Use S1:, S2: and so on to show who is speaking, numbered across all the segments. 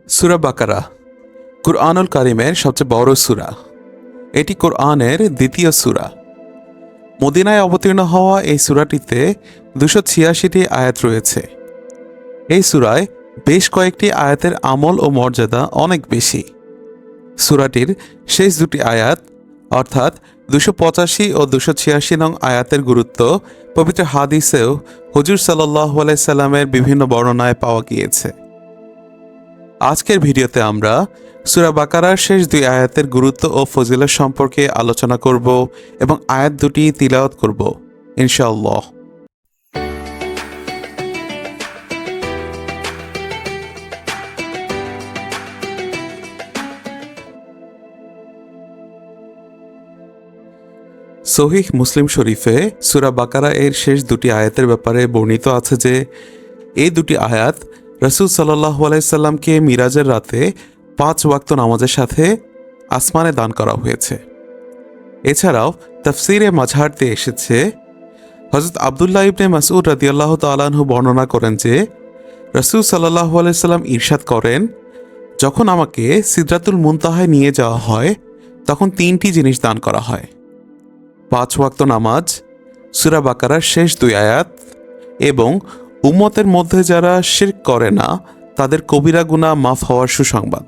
S1: সূরা বাকারা কুরআনুল কারিমের সবচেয়ে বড় সূরা। এটি কোরআনের দ্বিতীয় সূরা। মদিনায় অবতীর্ণ হওয়া এই সূরাটিতে 286টি আয়াত রয়েছে। এই সূরায় বেশ কয়েকটি আয়াতের আমল ও মর্যাদা অনেক বেশি। সূরাটির শেষ দুটি আয়াত অর্থাৎ 285 ও 286 নং আয়াতের গুরুত্ব পবিত্র হাদিসেও হুজুর সাল্লাল্লাহু আলাইহি সাল্লামের বিভিন্ন বর্ণনায় পাওয়া গিয়েছে। আজকের ভিডিওতে আমরা সূরা বাকারার শেষ দুই আয়াতের গুরুত্ব ও ফজিলত সম্পর্কে আলোচনা করব এবং আয়াত দুটি তিলাওয়াত করব ইনশাআল্লাহ। সহিহ মুসলিম শরীফে সূরা বাকারা এর শেষ দুটি আয়াতের ব্যাপারে বর্ণিত আছে যে এই দুটি আয়াত রাসূল সাল্লাল্লাহু আলাইহি সাল্লামকে মিরাজের রাতে 5 ওয়াক্ত নামাজের সাথে আসমানে দান করা হয়েছে। এছাড়াও তাফসিরে মাঝহারতে এসেছে, হযরত আব্দুল্লাহ ইবনে মাসউদ রাদিয়াল্লাহু তাআলা আনহু বর্ণনা করেন যে রাসূল সাল্লাল্লাহু আলাইহি সাল্লাম ইরশাদ করেন, যখন আমাকে সিদরাতুল মুনতাহায় নিয়ে যাওয়া হয় তখন 3টি জিনিস দান করা হয়: 5 ওয়াক্ত নামাজ, সূরা বাকারার শেষ দুই আয়াত এবং উম্মতের মধ্যে যারা শিরক করে না তাদের কবিরা গুনাহ মাফ হওয়ার সুসংবাদ।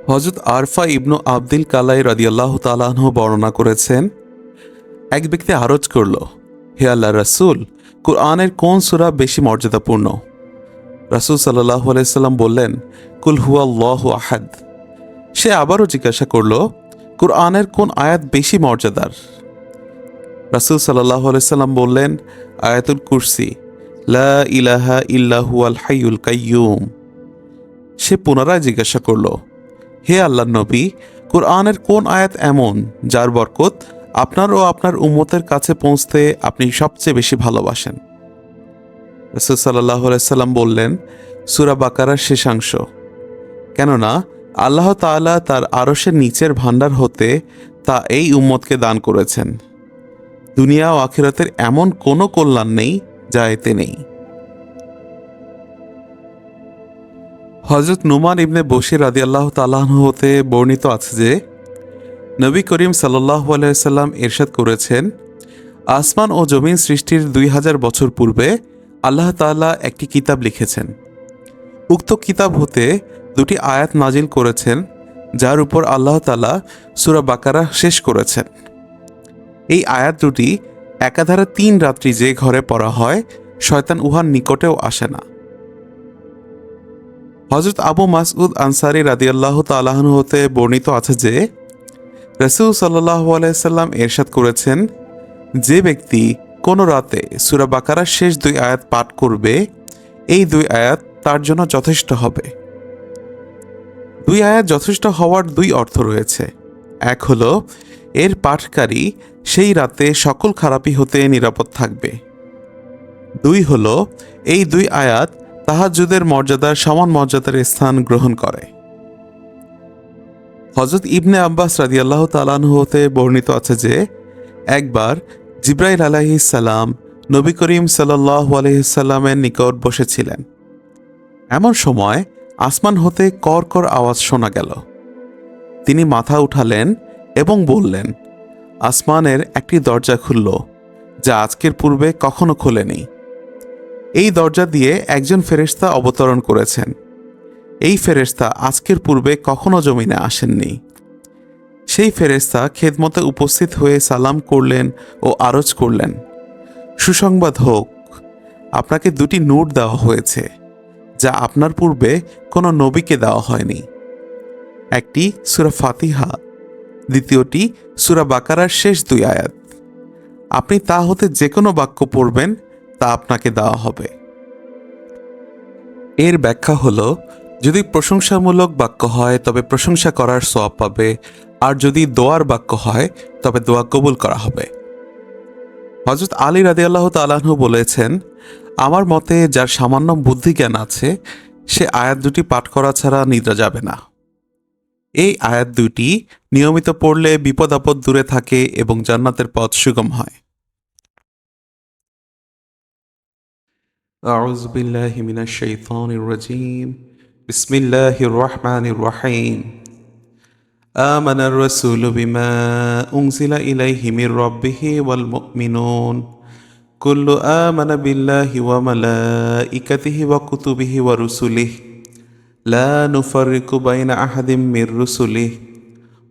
S1: হযরত আরফা ইবনু আবদিল কালাই রাদিয়াল্লাহু তাআলা আনহু বর্ণনা করেছেন, এক ব্যক্তি আরজ করল, হে আল্লাহর রাসূল, কুরআনের কোন সূরা বেশি মর্যাদাপূর্ণ? রাসূল সাল্লাল্লাহু আলাইহি সাল্লাম বললেন, কুল হুয়াল্লাহু আহাদ। সে আবারও জিজ্ঞাসা করল, কুরআনের কোন আয়াত বেশি মর্যাদার? রাসূল সাল্লাল্লাহু আলাইহি সাল্লাম বললেন, আয়াতুল কুরসি, লা ইলাহা ইল্লা হুয়াল হাইয়ুল কাইয়্যুম। সে পুনরায় জিজ্ঞাসা করল, হে আল্লাহর নবী, কুরআনের কোন আয়াত এমন যার বরকত আপনার ও আপনার উম্মতের কাছে পৌঁছতে আপনি সবচেয়ে বেশি ভালোবাসেন? রাসূল সাল্লাল্লাহু আলাইহি সাল্লাম বললেন, সূরা বাকারার শেষাংশ, কেননা আল্লাহ তাআলা তার আরশের নিচের ভাণ্ডার হতে তা এই উম্মতকে দান করেছেন। দুনিয়া ও আখিরাতের এমন কোনো কল্যাণ নেই যা এতে নেই। হযরত নুমান ইবনে বশির রাদিয়াল্লাহু তাআলা আনহু হতে বর্ণিত আছে যে নবী করিম সাল্লাল্লাহু আলাইহি সাল্লাম ইরশাদ করেছেন, আসমান ও জমিন সৃষ্টির 2000 বছর পূর্বে আল্লাহ তাআলা একটি কিতাব লিখেছেন। উক্ত কিতাব হতে দুটি আয়াত নাজিল করেছেন যার উপর আল্লাহ তাআলা সূরা বাকারা শেষ করেছেন। এই আয়াত দুটি একাধারে 3 রাত্রি যে ঘরে পড়া হয় শয়তান উহার নিকটেও আসে না। হযরত আবু মাসউদ আনসারী রাদিয়াল্লাহু তাআলা আনহু হতে বর্ণিত আছে যে রাসূল সাল্লাল্লাহু আলাইহি সাল্লাম ইরশাদ করেছেন, যে ব্যক্তি কোনো রাতে সূরা বাকারার শেষ দুই আয়াত পাঠ করবে, এই দুই আয়াত তার জন্য যথেষ্ট হবে। দুই আয়াত যথেষ্ট হওয়ার দুই অর্থ রয়েছে। এক হলো এর পাঠকারী সেই রাতে সকল খারাপি হতে নিরাপদ থাকবে। দুই হলো এই দুই আয়াত তাহাজ্জুদের মর্যাদার সমান মর্যাদার স্থান গ্রহণ করে। হযরত ইবনে আব্বাস রাদিয়াল্লাহু তাআলা আনহু হতে বর্ণিত আছে যে একবার জিবরাইল আলাইহিস সালাম নবী করিম সাল্লাল্লাহু আলাইহি সাল্লামের নিকট বসেছিলেন। এমন সময় আসমান হতে কর আওয়াজ শোনা গেল। তিনি মাথা উঠালেন এবং বললেন, আসমানের একটি দরজা খুলল যা আজকের পূর্বে কখনো খোলেনি। এই দরজা দিয়ে একজন ফেরেশতা অবতরণ করেছেন। এই ফেরেশতা আজকের পূর্বে কখনো জমিনে আসেননি। সেই ফেরেশতা খেদমতে উপস্থিত হয়ে সালাম করলেন ও আরজ করলেন, সুসংবাদ হোক, আপনাকে দুটি নূর দেওয়া হয়েছে যা আপনার পূর্বে কোনো নবীকে দেওয়া হয়নি। একটি সূরা ফাতিহা, দ্বিতীয়টি সূরা বাকারার শেষ দুই আয়াত। আপনি তা হতে যে কোনো বাক্য পড়বেন তা আপনাকে দেওয়া হবে। এর ব্যাখ্যা হলো, যদি প্রশংসামূলক বাক্য হয় তবে প্রশংসা করার সওয়াব পাবে, আর যদি দোয়ার বাক্য হয় তবে দোয়া কবুল করা হবে। হযরত আলী রাদিয়াল্লাহু তাআলা আনহু বলেছেন, আমার মতে যার সামান্য বুদ্ধি জ্ঞান আছে সে আয়াত দুটি পাঠ করা ছাড়া নিদ্রা যাবে না। এই আয়াত দুটি নিয়মিত পড়লে বিপদ আপদ দূরে থাকে এবং জান্নাতের পথ সুগম হয়। أعوذ بالله من الشيطان الرجيم بسم الله الرحمن الرحيم آمن الرسول بما أنزل إليه من ربه والمؤمنون كل آمن بالله وملائكته وكتبه ورسله لا نفرق بين أحد من رسله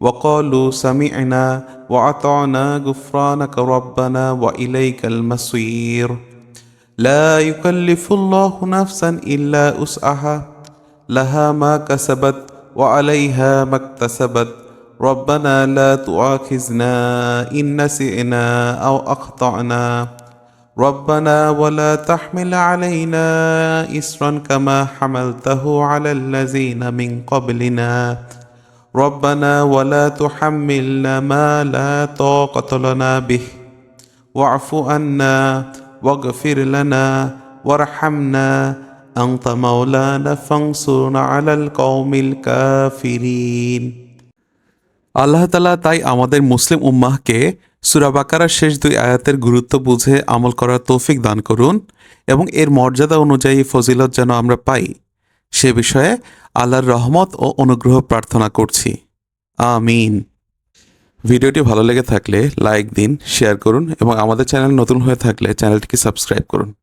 S1: وقالوا سمعنا وأطعنا غفرانك ربنا وإليك المصير لا يكلف الله نفسا إلا وسعها لها ما كسبت وعليها ما اكتسبت ربنا لا تؤاخذنا إن نسينا أو أخطأنا ربنا ولا تحمل علينا إصرا كما حملته على الذين من قبلنا ربنا ولا تحملنا ما لا طاقة لنا به واعف عنا واغفر لنا وارحمنا أنت مولانا فانصرنا على القوم الكافرين আল্লাহ তাআলা তাই আমাদের মুসলিম উম্মাহকে সূরা বাকারার শেষ দুই আয়াতের গুরুত্ব বুঝে আমল করার তৌফিক দান করুন এবং এর মর্যাদা অনুযায়ী ফজিলত যেন আমরা পাই সে বিষয়ে আল্লাহর রহমত ও অনুগ্রহ প্রার্থনা করছি আমিন। ভিডিওটি ভালো লেগে থাকলে লাইক দিন, শেয়ার করুন এবং আমাদের চ্যানেল নতুন হয়ে থাকলে চ্যানেলটিকে সাবস্ক্রাইব করুন।